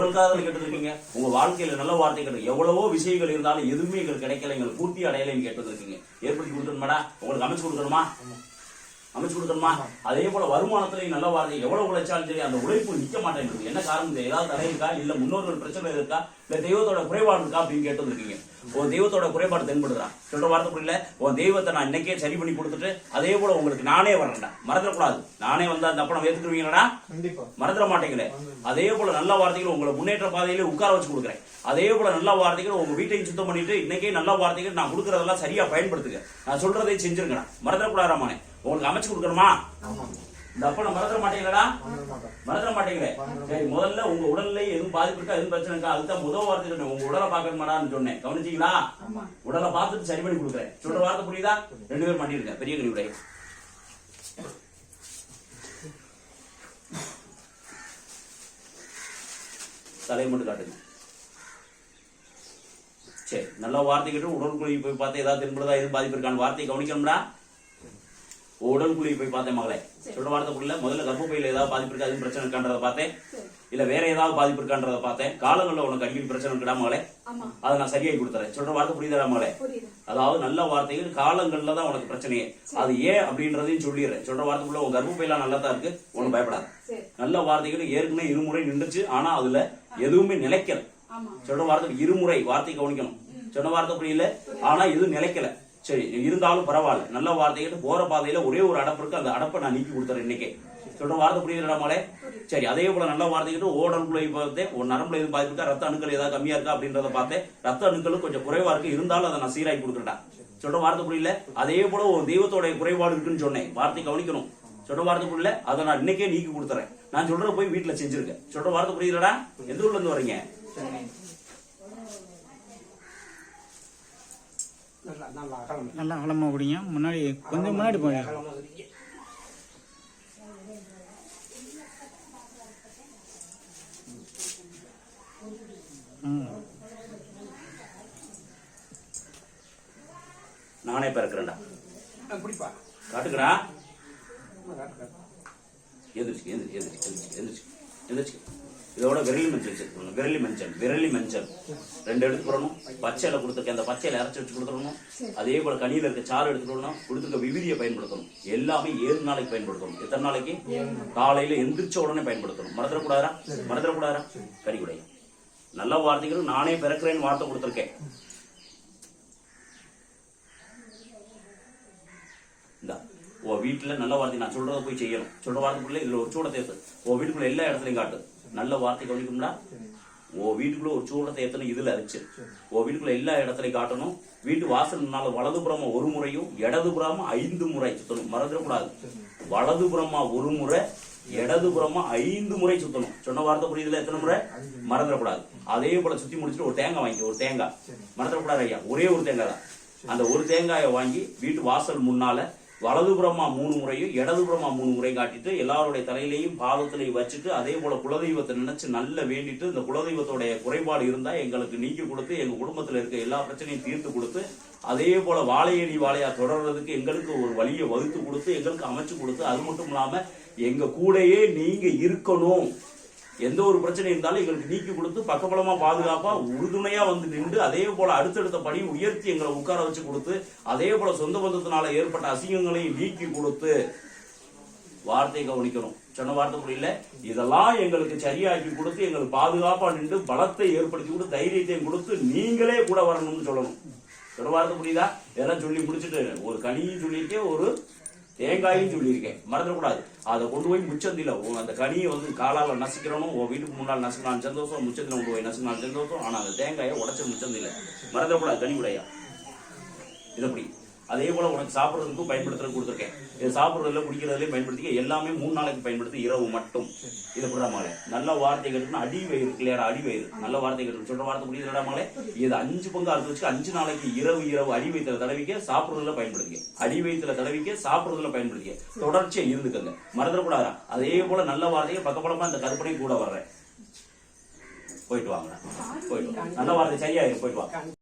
உடல் காதல் கேட்டு இருக்கீங்க. உங்க வாழ்க்கையில நல்ல வார்த்தை கேட்டு எவ்வளவோ விஷயங்கள் இருந்தாலும் எதுவுமே எங்களுக்கு கிடைக்கல, எங்களுக்கு பூர்த்தி அடையலைன்னு கேட்டு இருக்கீங்க. ஏற்படுத்தி கொடுக்கணுமாடா, உங்களுக்கு அமைச்சு கொடுக்கணுமா, அமைச்சு கொடுக்கணுமா? அதே போல வருமானத்திலையும் நல்ல வார்த்தை எவ்வளவு உழைச்சாலும் சரி அந்த உழைப்பு நிக்க மாட்டேங்குது. என்ன காரணம்? ஏதாவது தடை இருக்கா, இல்ல முன்னோர்கள் பிரச்சனை இருக்கா, இல்ல தெய்வத்தோட குறைபாடு இருக்கா அப்படின்னு கேட்டு இருக்கீங்க. உன் தெய்வத்தோட குறைபாடு தென்படுறா சொல்ற வார்த்தை புரியல. உன் தெய்வத்தை நான் இன்னைக்கே சரி பண்ணி கொடுத்துட்டு அதே போல உங்களுக்கு நானே வரேன்டா, மறந்துடக்கூடாது. நானே வந்து அந்த அப்ப நம்ம ஏத்துக்குவீங்களா? மறந்துட மாட்டேங்கிறே. அதே போல நல்ல வார்த்தைகள் உங்களை முன்னேற்ற பாதையில உட்கார வச்சு கொடுக்குறேன். அதே போல நல்ல வார்த்தைகள் உங்க வீட்டையும் சுத்தம் பண்ணிட்டு இன்னைக்கே நல்ல வார்த்தைகள் நான் கொடுக்கறதெல்லாம் சரியா பயன்படுத்துங்க. நான் சொல்றதை செஞ்சிருக்கேன், மறந்துடக்கூடாதாமானே. உங்களுக்கு அமைச்சு கொடுக்கணுமா? இந்த அப்ப நான் மறந்துட மாட்டேங்கிறா, மறந்துட மாட்டேங்கிறேன். சரி, முதல்ல உங்க உடல்ல எதுவும் பாதிப்பு இருக்கா, எதுவும் பிரச்சனை இருக்கா, அதுதான் முதல் வார்த்தை சொன்னேன். உங்க உடலை பாக்கணுமாடான்னு சொன்னேன், கவனிச்சீங்களா? உடலை பார்த்துட்டு சரி பண்ணி கொடுக்குறேன். சொல்ற வார்த்தை புரியுதா? 2 பேரும் பண்ணிருக்கேன். பெரிய கழிவுடைய தலையை மட்டும் காட்டுங்க. சரி, நல்ல வார்த்தை கேட்டு உடற்குழி போய் பார்த்து ஏதாவது திரும்புறதா எதுவும் பாதிப்பு இருக்கான்னு வார்த்தையை கவனிக்கணும்டா. உடற்குழி போய் பார்த்தேன் மகளே. சொல்ற வார்த்தை புரியல. முதல்ல கர்ப்பப்பையில ஏதாவது பாதிப்பு இருக்கா, எதுவும் பிரச்சனை இருக்கான்றத பார்த்தேன். இல்ல வேற ஏதாவது பாதிப்பு இருக்கான்றத பார்த்தேன். காலங்கள்ல உனக்கு அடிக்கடி பிரச்சனை இருக்கா மகளே, அதை நான் சரியாகி கொடுத்துறேன். சொல்ற வார்த்தை புரியுதா மகளே? அதாவது நல்ல வார்த்தைகள் காலங்கள்ல தான் உனக்கு பிரச்சனையே. அது ஏன் அப்படின்றதையும் சொல்லிடுறேன். சொல்ற வார்த்தைக்குள்ள உங்க கர்ப்பப்பையெல்லாம் நல்லா தான் இருக்கு, ஒன்னும் பயப்படாது. நல்ல வார்த்தைகள் ஏற்கனவே 2 முறை நின்றுச்சு, ஆனா அதுல எதுவுமே நிலைக்கல. சொல்ற வார்த்தை 2 முறை வார்த்தை கவனிக்கணும். சொன்ன வார்த்தை புரியல, ஆனா எதுவும் நிலைக்கல. சரி, இருந்தாலும் பரவாயில்ல. நல்ல வார்த்தைகள் போற பாதையில ஒரே ஒரு அடப்பு இருக்கு, அந்த அடப்பை நான் நீக்கி கொடுத்துறேன் இன்னைக்கே. சொல்ற வார்த்தை புரியுதுடா மகளே? சரி, அதே போல நல்ல வார்த்தைகள் ஓடல்குள்ளே பார்த்தேன். ஒரு நரம்புல எதுவும் பாதிப்பு இருக்கா, ரத்த அணுக்கள் ஏதாவது கம்மியா இருக்கா அப்படின்றத பார்த்தேன். ரத்த அணுக்களும் கொஞ்சம் குறைவா இருக்கு, இருந்தாலும் அதை நான் சீராகி கொடுக்குறேன்டா. சொல்ற வார்த்தை புரியல. அதே போல ஒரு தெய்வத்தோட குறைபாடு இருக்குன்னு சொன்னேன், வார்த்தை கவனிக்கணும். சொல்ற வார்த்தை புரியல, அதை நான் இன்னைக்கே நீக்கி கொடுத்துறேன். நான் சொல்ற போய் வீட்டுல செஞ்சிருக்கேன். சொல்ற வார்த்தை புரியுதுடா? எந்த ஊர்ல இருந்து வரீங்க? நல்லா அகலமா ஓடிங்க. முன்னாடி கொஞ்சம் முன்னாடி போங்க. நானே பிறக்கிறேன்டா, காட்டுக்கிறா. எந்திரிச்சு எந்திரிச்சு எந்திரிச்சு எந்திரிச்சு எந்திரிச்சு. இதோட விரலி மஞ்சள் சேர்த்துக்கணும். விரலி மஞ்சள் 2 எடுத்து போடணும். பச்சையில கொடுத்துருக்க அந்த பச்சையில அரைச்சி வச்சு கொடுத்துடணும். அதே போல கனியில இருக்க சாறு எடுத்துக்கணும். கொடுத்துருக்க விபூதியை பயன்படுத்தணும். எல்லாமே 7 நாளைக்கு பயன்படுத்தணும். எத்தனை நாளைக்கு? காலையில எந்திரிச்ச உடனே பயன்படுத்தணும். மறந்துடக்கூடாதா? மறந்துடக்கூடாதா? கறிகுடைய நல்ல வார்த்தைகள் நானே பிறக்கிறேன்னு வார்த்தை கொடுத்துருக்கேன். இந்த உன் வீட்டுல நல்ல வார்த்தை நான் சொல்றதை போய் செய்யணும். சொல்ற வார்த்தைக்குள்ள இதுல ஒரு சூடத்தை ஏத்து. உன் வீட்டுக்குள்ள எல்லா இடத்துலயும் காட்டு. நல்ல வார்த்தை கவனிக்கும்னா உன் வீட்டுக்குள்ள ஒரு சூடத்தை ஏத்தணும். இதுல அரிச்சு உன் வீட்டுக்குள்ள எல்லா இடத்துலயும் காட்டணும். வீட்டு வாசல் முன்னால வலதுபுறமா 1 முறையும் இடதுபுறமா 5 முறை சுத்தணும். மறந்துடக்கூடாது. வலதுபுறமா 1 முறை, இடதுபுறமா 5 முறை சுத்தணும். சொன்ன வார்த்தை புரியுதுல? எத்தனை முறை? மறந்துடக்கூடாது. அதே போல சுத்தி முடிச்சுட்டு ஒரு தேங்காய் வாங்கி, ஒரு தேங்காய் மறந்துடக்கூடாது ஐயா, ஒரே ஒரு தேங்காய் தான். அந்த ஒரு தேங்காயை வாங்கி வீட்டு வாசல் முன்னால வலதுபுறமா 3 முறையும் இடதுபுறமா 3 முறை காட்டிட்டு எல்லாருடைய தலையிலையும் பாதத்திலையும் வச்சுட்டு அதே போல குலதெய்வத்தை நினைச்சு நல்ல வேண்டிட்டு இந்த குலதெய்வத்தோடைய குறைபாடு இருந்தா எங்களுக்கு நீக்கி கொடுத்து எங்க குடும்பத்துல இருக்க எல்லா பிரச்சனையும் தீர்த்து கொடுத்து அதே போல வாழையடி வாழையா தொடர்றதுக்கு எங்களுக்கு ஒரு வழியை வகுத்து கொடுத்து எங்களுக்கு அமைச்சு கொடுத்து அது மட்டும் இல்லாம எங்க கூடயே நீங்க இருக்கணும். எந்த ஒரு பிரச்சனை இருந்தாலும் எங்களுக்கு நீக்கி கொடுத்து பக்கபலமா பாதுகாப்பா உறுதுணையா வந்து நின்று அதே போல அடுத்தடுத்த படி உயர்த்தி எங்களை உட்கார வச்சு கொடுத்து அதே போல சொந்த பந்தத்தினால ஏற்பட்ட அசிங்கங்களையும் நீக்கி கொடுத்து வார்த்தை கவனிக்கணும். சொன்ன வார்த்தை புரியல. இதெல்லாம் எங்களுக்கு சரியாக்கி கொடுத்து எங்களுக்கு பாதுகாப்பா நின்று பலத்தை ஏற்படுத்தி கொடுத்து தைரியத்தையும் கொடுத்து நீங்களே கூட வரணும்னு சொல்லணும். சொன்ன வார்த்தை புரியுதா? இதெல்லாம் சொல்லி முடிச்சுட்டு ஒரு கனியும் சொல்லியிருக்கேன், ஒரு தேங்காயும் சொல்லியிருக்கேன். மறந்துடக்கூடாது. அதை கொண்டு போய் முச்சந்தில அந்த கனியை வந்து காலால நசிக்கிறணும். உன் வீட்டுக்கு முன்னால் நசுக்கலாம் சந்தோஷம், முச்சந்தில கொண்டு போய் நசுக்கலாம் சந்தோஷம். ஆனா அந்த தேங்காயை உடச்ச முச்சந்தில மறந்துடக்கூடாது. கனி உடையா இதப்படி அதே போல உனக்கு சாப்பிட்றதுக்கும் பயன்படுத்துறது கொடுத்துருக்கேன். இது சாப்பிட்றதுல குடிக்கிறதுலையும் பயன்படுத்தி எல்லாமே 3 நாளைக்கு பயன்படுத்தி இரவு மட்டும். இதை புரியாமலே நல்ல வார்த்தை கேட்டுனா அடி வயிறு இல்லையா? அடி வயிறு நல்ல வார்த்தை கேட்டு சொல்ற வார்த்தை புரியுதுடாமலே. இது 5 பங்கு அறுத்து வச்சு 5 நாளைக்கு இரவு அடி வயிற்றுல தடவிக்க சாப்பிடுறதுல பயன்படுத்திக்க. அடி வயிற்றுல தடவிக்க சாப்பிடுறதுல பயன்படுத்திக்க. தொடர்ச்சியா இருந்துக்கங்க, மறந்துடக்கூடாதா? அதே போல நல்ல வார்த்தையை பக்கபலமா இந்த கற்பனை கூட வர்றேன். போயிட்டு வாங்க, போயிட்டு நல்ல வார்த்தை சரியா போயிட்டு வாங்க.